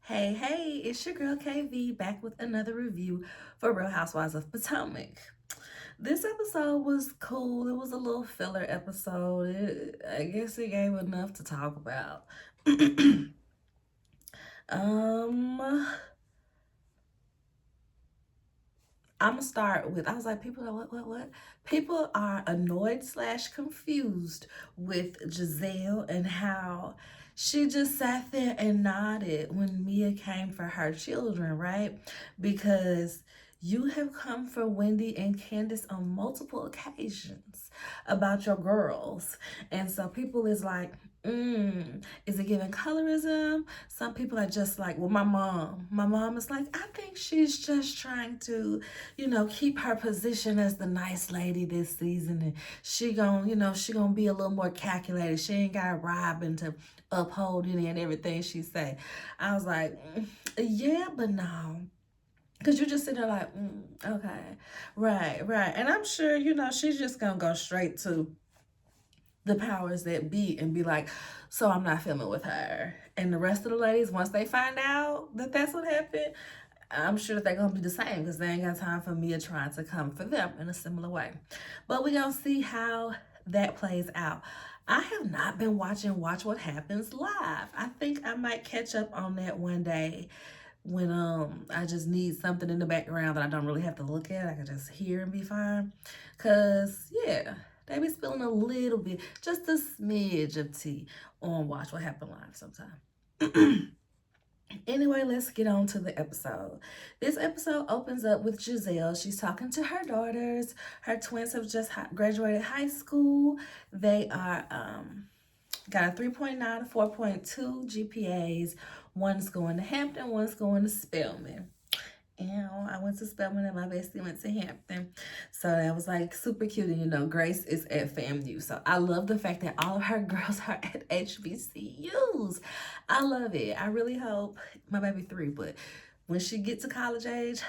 Hey, it's your girl KV back with another review for Real Housewives of Potomac. This episode was cool. It was a little filler episode. I guess it gave enough to talk about. um, I'm gonna start with. I was like, people are what? People are annoyed slash confused with Giselle and how she just sat there and nodded when Mia came for her children, right? Because you have come for Wendy and Candace on multiple occasions about your girls, and so people is like, is it giving colorism? Some people are just like, well, my mom is like, I think she's just trying to keep her position as the nice lady this season, and she gonna be a little more calculated. She ain't got Robin to uphold any and everything she say. I was like, yeah, but no. Cause you just sit there like, okay, right, and I'm sure she's just gonna go straight to the powers that be and be like, so I'm not filming with her. And the rest of the ladies, once they find out that that's what happened, I'm sure that they're gonna be the same because they ain't got time for Mia trying to come for them in a similar way. But we gonna see how that plays out. I have not been watching Watch What Happens live. I think I might catch up on that one day when I just need something in the background that I don't really have to look at. I can just hear and be fine. Cause yeah, they be spilling a little bit, just a smidge of tea on Watch What Happened Live sometime. Anyway, let's get on to the episode. This episode opens up with Giselle. She's talking to her daughters. Her twins have just graduated high school. They are got a 3.9 to 4.2 GPAs. One's going to Hampton, one's going to Spelman. And I went to Spelman and my bestie went to Hampton. So that was like super cute. And Grace is at FAMU. So I love the fact that all of her girls are at HBCUs. I love it. I really hope my baby 3, but when she gets to college age,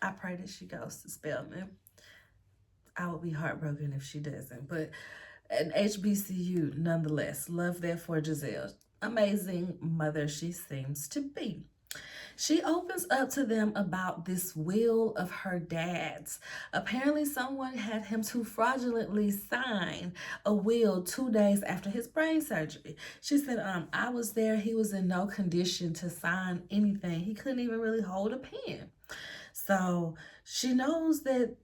I pray that she goes to Spelman. I would be heartbroken if she doesn't. But an HBCU nonetheless. Love that for Giselle. Amazing mother she seems to be. She opens up to them about this will of her dad's. Apparently, someone had him to fraudulently sign a will 2 days after his brain surgery. She said, I was there. He was in no condition to sign anything. He couldn't even really hold a pen. So she knows that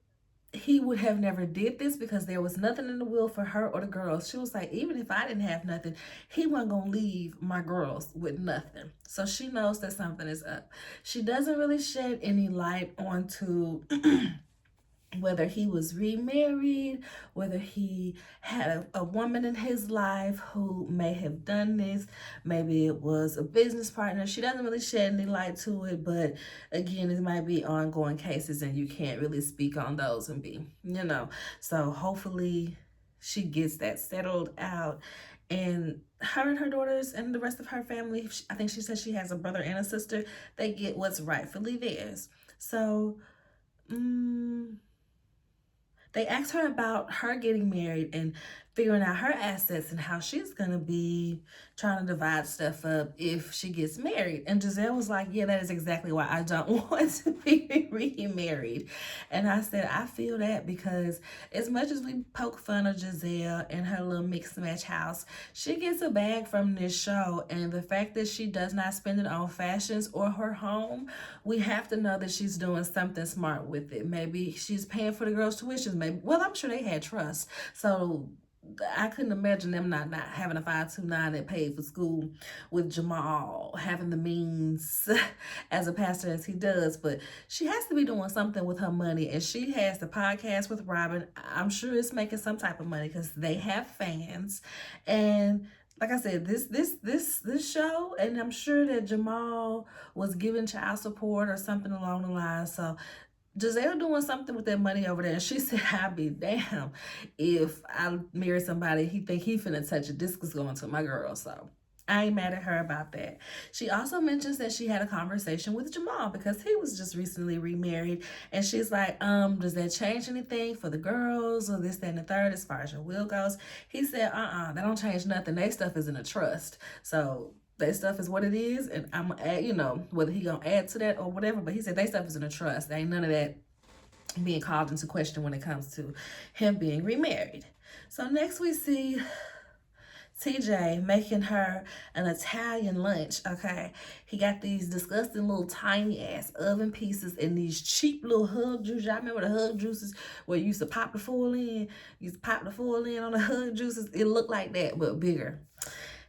he would have never did this because there was nothing in the will for her or the girls. She was like, even if I didn't have nothing, he wasn't gonna leave my girls with nothing. So she knows that something is up. She doesn't really shed any light onto whether he was remarried, whether he had a woman in his life who may have done this, maybe it was a business partner. She doesn't really shed any light to it, but again, it might be ongoing cases and you can't really speak on those and So hopefully she gets that settled out. And her and her daughters and the rest of her family, I think she said she has a brother and a sister, they get what's rightfully theirs. So, they asked her about her getting married and figuring out her assets and how she's going to be trying to divide stuff up if she gets married. And Giselle was like, yeah, that is exactly why I don't want to be remarried. And I said, I feel that because as much as we poke fun of Giselle and her little mix match house, she gets a bag from this show. And the fact that she does not spend it on fashions or her home, we have to know that she's doing something smart with it. Maybe she's paying for the girls' tuition. Well, I'm sure they had trust. So I couldn't imagine them not having a 529 that paid for school with Jamal having the means as a pastor as he does. But she has to be doing something with her money, and she has the podcast with Robin. I'm sure it's making some type of money because they have fans. And like I said, this show, and I'm sure that Jamal was giving child support or something along the lines. So Giselle doing something with that money over there. And she said, I'd be damn if I marry somebody he think he finna touch it. This is going to my girl. So I ain't mad at her about that. She also mentions that she had a conversation with Jamal because he was just recently remarried. And she's like, does that change anything for the girls or this, that, and the third as far as your will goes? He said, that don't change nothing. Their stuff is in a trust. So That stuff is what it is, and I'm gonna add, whether he gonna add to that or whatever. But he said they stuff is in a trust. There ain't none of that being called into question when it comes to him being remarried. So next we see TJ making her an Italian lunch, okay? He got these disgusting little tiny ass oven pieces and these cheap little hug juices. Y'all remember the hug juices where you used to pop the foil in? You used to pop the foil in on the hug juices? It looked like that, but bigger.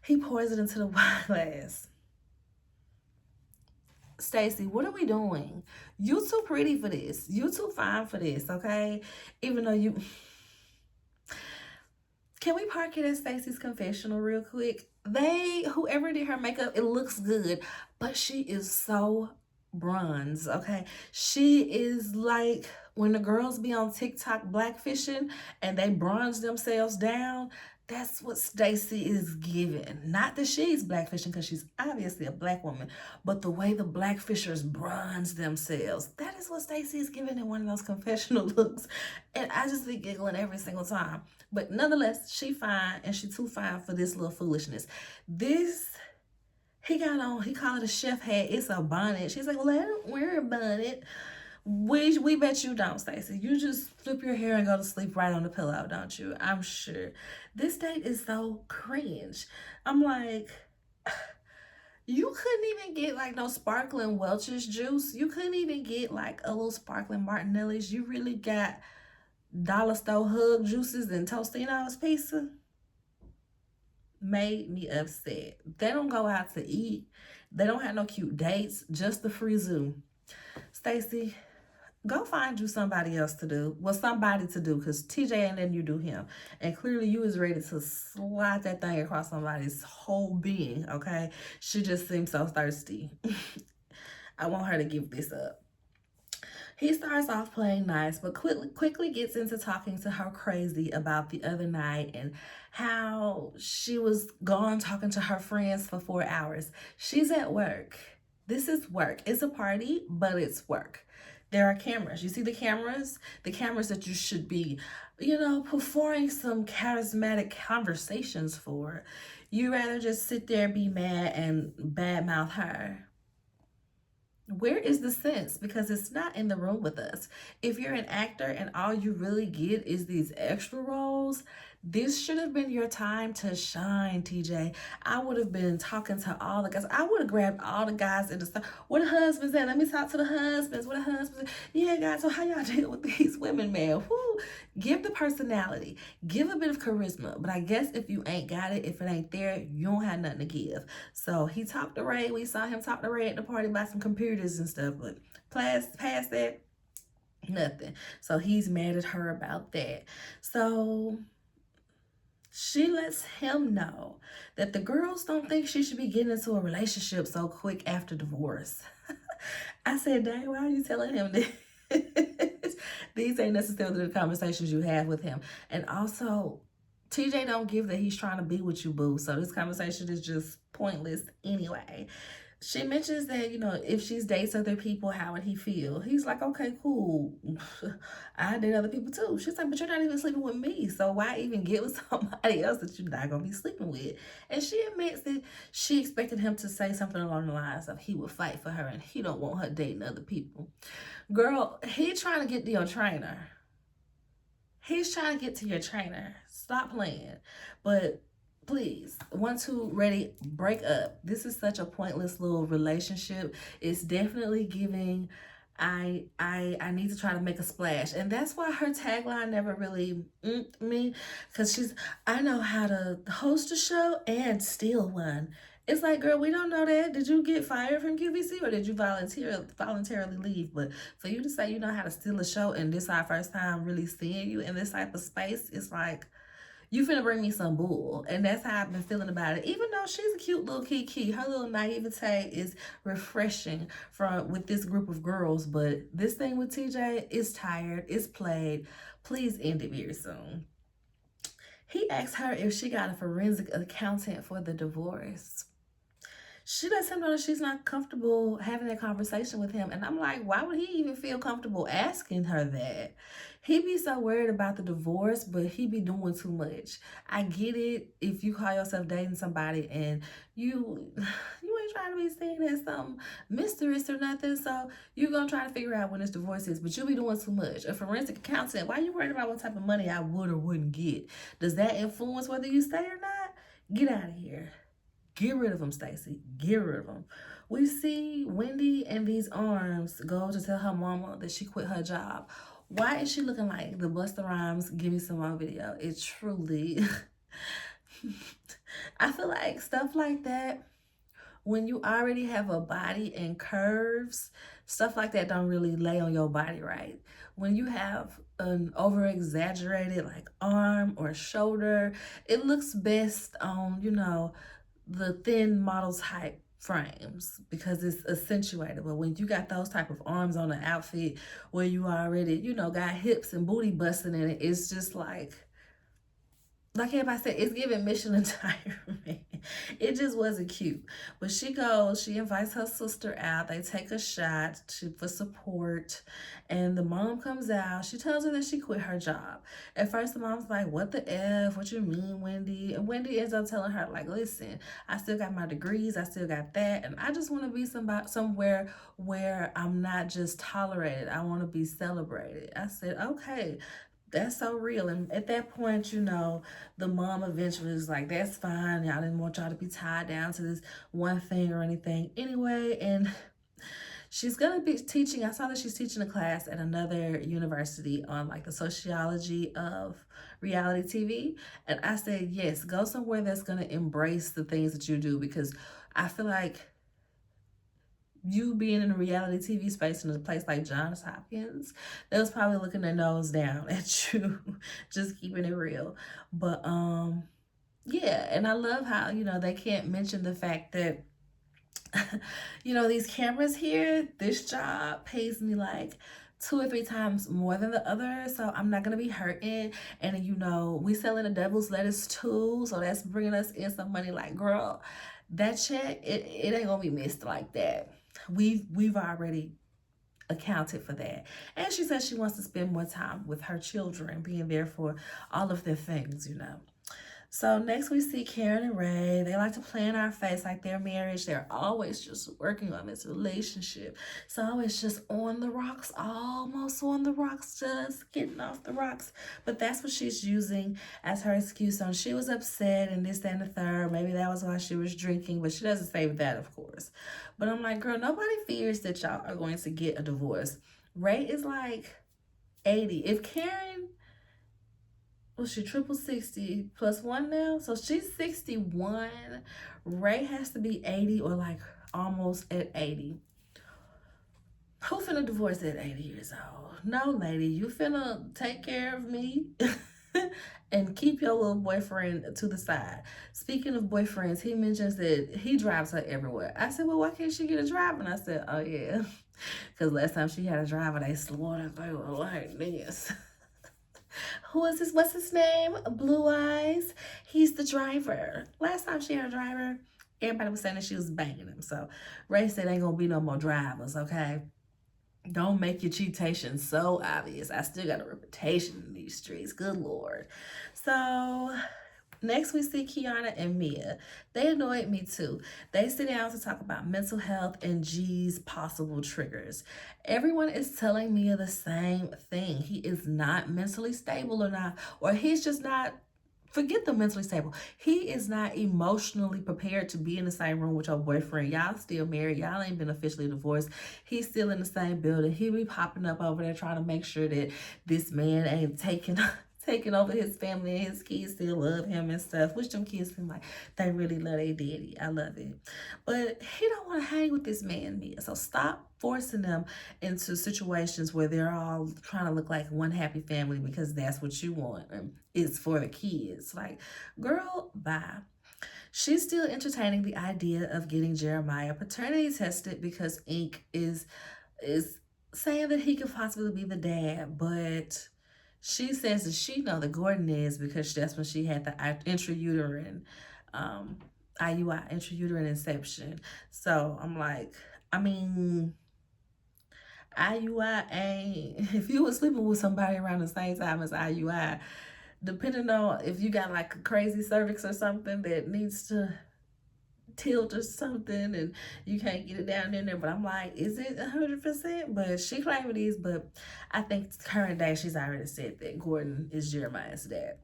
He pours it into the wine glass. Stacy, what are we doing? You too pretty for this. You too fine for this, okay? Even though you... Can we park it at Stacey's confessional real quick? Whoever did her makeup, it looks good, but she is so bronze, okay? She is like when the girls be on TikTok blackfishing and they bronze themselves down. That's what Stacey is giving. Not that she's blackfishing, because she's obviously a black woman, but the way the blackfishers bronze themselves. That is what Stacey is giving in one of those confessional looks. And I just be giggling every single time. But nonetheless, she fine, and she too fine for this little foolishness. He called it a chef hat. It's a bonnet. She's like, well, I don't wear a bonnet. We bet you don't, Stacey. You just flip your hair and go to sleep right on the pillow, don't you? I'm sure. This date is so cringe. I'm like, you couldn't even get like no sparkling Welch's juice. You couldn't even get like a little sparkling Martinelli's. You really got dollar store hug juices and Tostino's pizza. Made me upset. They don't go out to eat. They don't have no cute dates, just the free zoo. Stacey, go find you somebody else to do. Well, somebody to do, because TJ and then you do him. And clearly you is ready to slide that thing across somebody's whole being, okay? She just seems so thirsty. I want her to give this up. He starts off playing nice, but quickly gets into talking to her crazy about the other night and how she was gone talking to her friends for 4 hours. She's at work. This is work. It's a party, but it's work. There are cameras. You see the cameras? The cameras that you should be, performing some charismatic conversations for. You rather just sit there, be mad, and badmouth her. Where is the sense? Because it's not in the room with us. If you're an actor and all you really get is these extra roles, this should have been your time to shine, TJ. I would have been talking to all the guys. I would have grabbed all the guys in the stuff. Where the husbands at? Let me talk to the husbands. Where the husbands at? Yeah, guys, so how y'all deal with these women, man? Woo. Give the personality. Give a bit of charisma. But I guess if you ain't got it, if it ain't there, you don't have nothing to give. So he talked to Ray. We saw him talk to Ray at the party about some computers and stuff. But past that, nothing. So he's mad at her about that. So she lets him know that the girls don't think she should be getting into a relationship so quick after divorce. I said, dang, why are you telling him this? These ain't necessarily the conversations you have with him. And also, TJ don't give that he's trying to be with you, boo. So this conversation is just pointless anyway. She mentions that, if she dates other people, how would he feel? He's like, okay, cool. I date other people too. She's like, but you're not even sleeping with me. So why even get with somebody else that you're not going to be sleeping with? And she admits that she expected him to say something along the lines of he would fight for her and he don't want her dating other people. Girl, he trying to get to your trainer. He's trying to get to your trainer. Stop playing. But please, 1, 2, ready, break up. This is such a pointless little relationship. It's definitely giving, I need to try to make a splash. And that's why her tagline never really me. Because I know how to host a show and steal one. It's like, girl, we don't know that. Did you get fired from QVC or did you voluntarily leave? But for you to say you know how to steal a show and this our first time really seeing you in this type of space, it's like, you finna bring me some bull. And that's how I've been feeling about it. Even though she's a cute little Kiki, her little naivete is refreshing with this group of girls. But this thing with TJ is tired, it's played. Please end it very soon. He asked her if she got a forensic accountant for the divorce. She lets him know that she's not comfortable having that conversation with him. And I'm like, why would he even feel comfortable asking her that? He be so worried about the divorce, but he be doing too much. I get it if you call yourself dating somebody and you you ain't trying to be seen as some mysterious or nothing. So you're gonna try to figure out when this divorce is, but you be doing too much. A forensic accountant, why you worried about what type of money I would or wouldn't get? Does that influence whether you stay or not? Get out of here. Get rid of him, Stacy. Get rid of him. We see Wendy in these arms go to tell her mama that she quit her job. Why is she looking like the Busta Rhymes Give Me Some More video? It truly, I feel like stuff like that, when you already have a body and curves, stuff like that don't really lay on your body right. When you have an over exaggerated like arm or shoulder, it looks best on, the thin model type frames because it's accentuated. But when you got those type of arms on an outfit where you already, got hips and booty busting in it, it's just like everybody said, it's giving mission retirement. It just wasn't cute. But she goes, she invites her sister out. They take a shot for support. And the mom comes out. She tells her that she quit her job. At first, the mom's like, what the F? What you mean, Wendy? And Wendy ends up telling her, like, listen, I still got my degrees. I still got that. And I just want to be somewhere where I'm not just tolerated. I want to be celebrated. I said, okay. That's so real. And at that point, the mom eventually was like, that's fine. Y'all didn't want y'all to be tied down to this one thing or anything anyway. And she's going to be teaching. I saw that she's teaching a class at another university on like the sociology of reality TV. And I said, yes, go somewhere that's going to embrace the things that you do, because I feel like you being in a reality TV space in a place like Johns Hopkins, they was probably looking their nose down at you, just keeping it real. But yeah, and I love how, they can't mention the fact that, these cameras here, this job pays me like 2 or 3 times more than the other, so I'm not gonna be hurting. And we selling the devil's lettuce too, so that's bringing us in some money. Like, girl, that check, it ain't gonna be missed like that. We've already accounted for that. And she says she wants to spend more time with her children, being there for all of their things. So next we see Karen and Ray. They like to play in our face like their marriage. They're always just working on this relationship. So it's just on the rocks, almost on the rocks, just getting off the rocks. But that's what she's using as her excuse on she was upset and this, that, and the third. Maybe that was why she was drinking, but she doesn't say that, of course. But I'm like, girl, nobody fears that y'all are going to get a divorce. Ray is like 80. If Karen, well, she triple 60 plus 1 now, so she's 61. Ray has to be 80 or like almost at 80. Who finna divorce at 80 years old? No, lady, you finna take care of me and keep your little boyfriend to the side. Speaking of boyfriends, he mentions that he drives her everywhere. I said, well, why can't she get a driver? And I said, oh yeah, because last time she had a driver, they slaughtered her like this. Who is this? What's his name? Blue Eyes. He's the driver. Last time she had a driver, everybody was saying that she was banging him. So Ray said ain't gonna be no more drivers, okay? Don't make your cheatation so obvious. I still got a reputation in these streets. Good Lord. So next we see Kiana and Mia. They annoyed me too. They sit down to talk about mental health and G's possible triggers. Everyone is telling Mia the same thing. He is not mentally stable or he's just not, forget the mentally stable. He is not emotionally prepared to be in the same room with your boyfriend. Y'all still married. Y'all ain't been officially divorced. He's still in the same building. He be popping up over there trying to make sure that this man ain't taking over his family and his kids still love him and stuff, which them kids seem like they really love their daddy. I love it. But he don't want to hang with this man, Mia. So stop forcing them into situations where they're all trying to look like one happy family because that's what you want. And it's for the kids. Like, girl, bye. She's still entertaining the idea of getting Jeremiah paternity tested because Ink is saying that he could possibly be the dad, but she says that she know that Gordon is because that's when she had the intrauterine IUI, intrauterine inception. So I'm like, I mean, IUI ain't, if you were sleeping with somebody around the same time as IUI, depending on if you got like a crazy cervix or something that needs to tilt or something and you can't get it down in there. But I'm like, is it 100%? But she claimed it is, but I think current day she's already said that Gordon is Jeremiah's dad.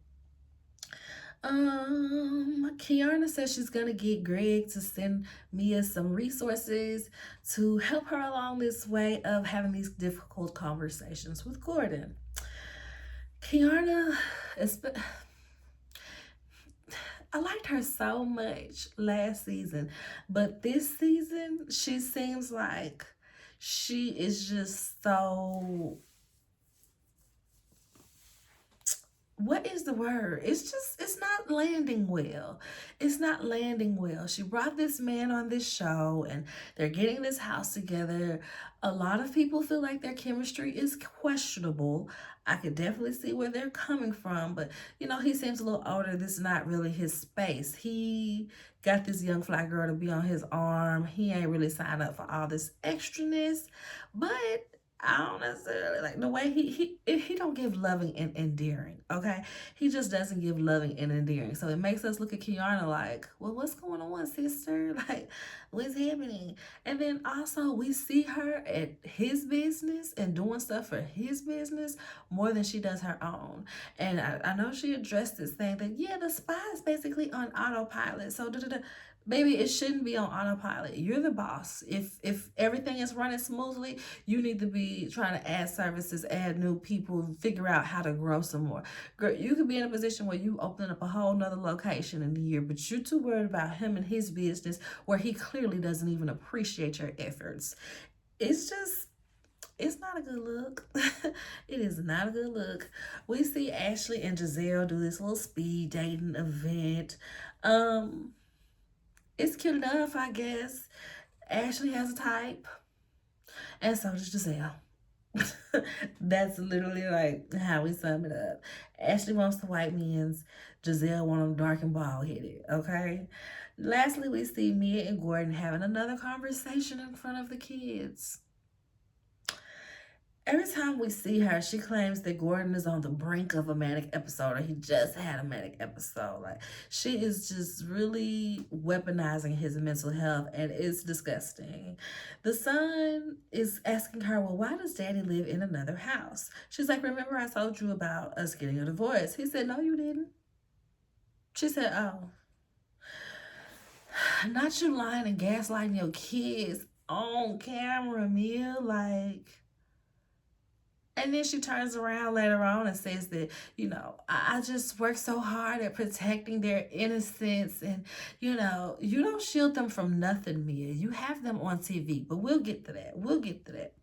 Kiana says she's gonna get Greg to send Mia some resources to help her along this way of having these difficult conversations with Gordon. Kiana is, I liked her so much last season, but this season she seems like she is just so, what is the word? It's not landing well. It's not landing well. She brought this man on this show and they're getting this house together. A lot of people feel like their chemistry is questionable. I could definitely see where they're coming from, but he seems a little older. This is not really his space. He got this young fly girl to be on his arm. He ain't really signed up for all this extraness, but I don't necessarily like the way he don't give loving and endearing. Okay, he just doesn't give loving and endearing. So it makes us look at Kiana like, well, what's going on, sister? Like, what's happening? And then also we see her at his business and doing stuff for his business more than she does her own. And I know she addressed this thing that yeah, the spy is basically on autopilot. So baby, it shouldn't be on autopilot. You're the boss. If everything is running smoothly, you need to be trying to add services, add new people, figure out how to grow some more. Girl, you could be in a position where you open up a whole nother location in the year, but you're too worried about him and his business where he clearly doesn't even appreciate your efforts. It's not a good look. It is not a good look. We see Ashley and Giselle do this little speed dating event. Um, it's cute enough, I guess. Ashley has a type, and so does Giselle. That's literally like how we sum it up. Ashley wants the white men's, Giselle wants them dark and bald headed. Okay. Lastly, we see Mia and Gordon having another conversation in front of the kids. Every time we see her, she claims that Gordon is on the brink of a manic episode or he just had a manic episode. Like, she is just really weaponizing his mental health and it's disgusting. The son is asking her, well, why does daddy live in another house? She's like, remember I told you about us getting a divorce? He said, no, you didn't. She said, oh, not you lying and gaslighting your kids on camera, Mia. Like, and then she turns around later on and says that, I just work so hard at protecting their innocence. And, you don't shield them from nothing, Mia. You have them on TV, but we'll get to that. We'll get to that.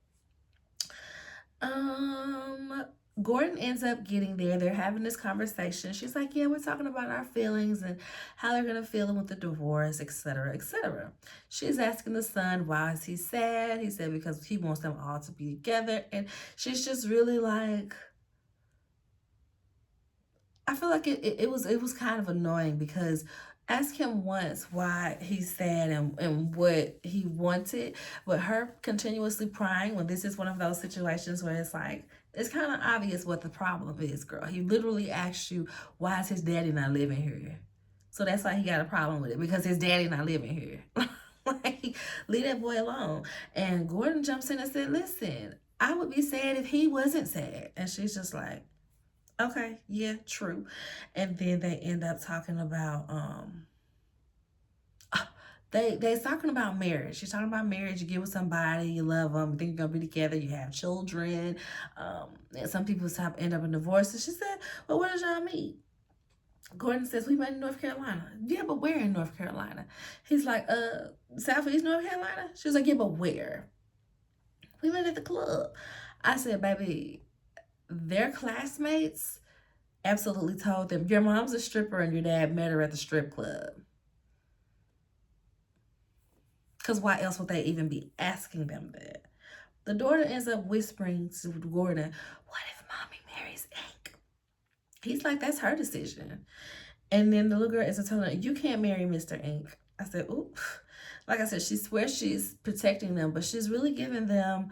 Gordon ends up getting there. They're having this conversation. She's like, yeah, we're talking about our feelings and how they're going to feel with the divorce, etc., etc. She's asking the son, why is he sad? He said, because he wants them all to be together. And she's just really like, I feel like it was kind of annoying because ask him once why he's sad and what he wanted, but her continuously prying when this is one of those situations where it's like, it's kind of obvious what the problem is, girl. He literally asked you, why is his daddy not living here? So that's why he got a problem with it, because his daddy not living here. Like, leave that boy alone. And Gordon jumps in and said, listen, I would be sad if he wasn't sad. And she's just like, okay, yeah, true. And then they end up talking about they're talking about marriage. She's talking about marriage. You get with somebody, you love them, you think you're gonna be together, you have children. And some people end up in divorce. And she said, well, where did y'all meet? Gordon says, we met in North Carolina. Yeah, but where in North Carolina? He's like, Southeast North Carolina? She was like, yeah, but where? We met at the club. I said, baby, their classmates absolutely told them, your mom's a stripper and your dad met her at the strip club. Because why else would they even be asking them that? The daughter ends up whispering to Gordon, what if mommy marries Ink? He's like, that's her decision. And then the little girl is telling her, you can't marry Mr. Ink. I said, oop. Like I said, she swears she's protecting them, but she's really giving them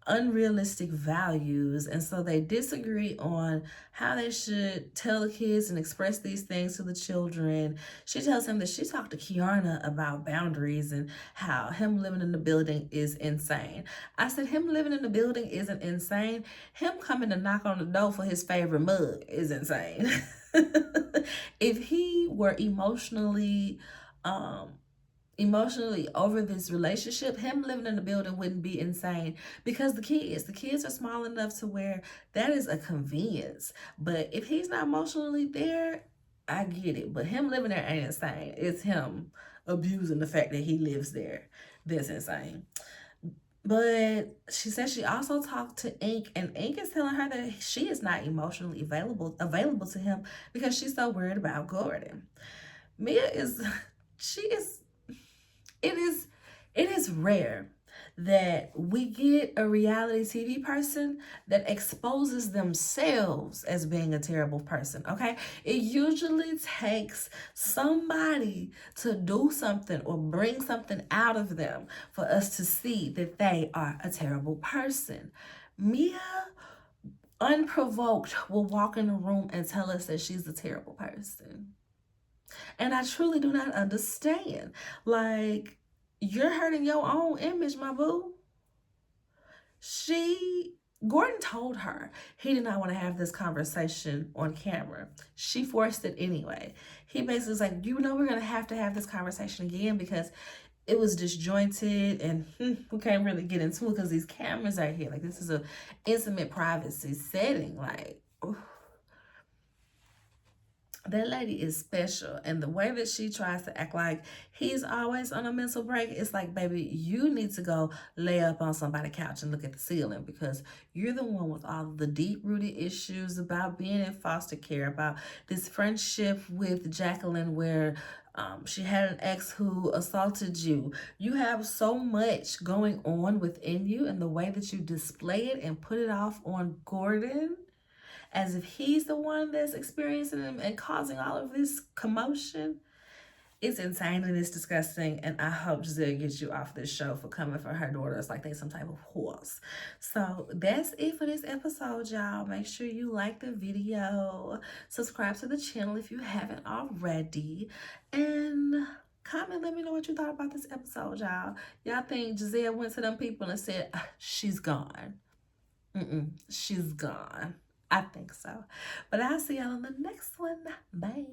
unrealistic values, and so they disagree on how they should tell the kids and express these things to the children. She tells him that she talked to Kiana about boundaries and how him living in the building is insane. I said, him living in the building isn't insane. Him coming to knock on the door for his favorite mug is insane. If he were um emotionally over this relationship, him living in the building wouldn't be insane, because the kids are small enough to where that is a convenience. But if he's not emotionally there, I get it. But him living there ain't insane. It's him abusing the fact that he lives there that's insane. But she says she also talked to Ink, and Ink is telling her that she is not emotionally available to him because she's so worried about Gordon. Mia is she is it is it is rare that we get a reality TV person that exposes themselves as being a terrible person, okay? It usually takes somebody to do something or bring something out of them for us to see that they are a terrible person. Mia, unprovoked, will walk in a room and tell us that she's a terrible person. And I truly do not understand. Like, you're hurting your own image, my boo. Gordon told her he did not want to have this conversation on camera. She forced it anyway. He basically was like, we're going to have this conversation again because it was disjointed and we can't really get into it because these cameras are here. Like, this is a intimate privacy setting. Like, oof. That lady is special, and the way that she tries to act like he's always on a mental break, it's like, baby, you need to go lay up on somebody's couch and look at the ceiling, because you're the one with all the deep-rooted issues about being in foster care, about this friendship with Jacqueline where she had an ex who assaulted you. You have so much going on within you, and the way that you display it and put it off on Gordon as if he's the one that's experiencing them and causing all of this commotion. It's insane and it's disgusting, and I hope Giselle gets you off this show for coming for her daughters like they some type of horse. So that's it for this episode, y'all. Make sure you like the video, subscribe to the channel if you haven't already, and comment, let me know what you thought about this episode, y'all. Y'all think Giselle went to them people and said, she's gone? She's gone. I think so. But I'll see y'all on the next one. Bye.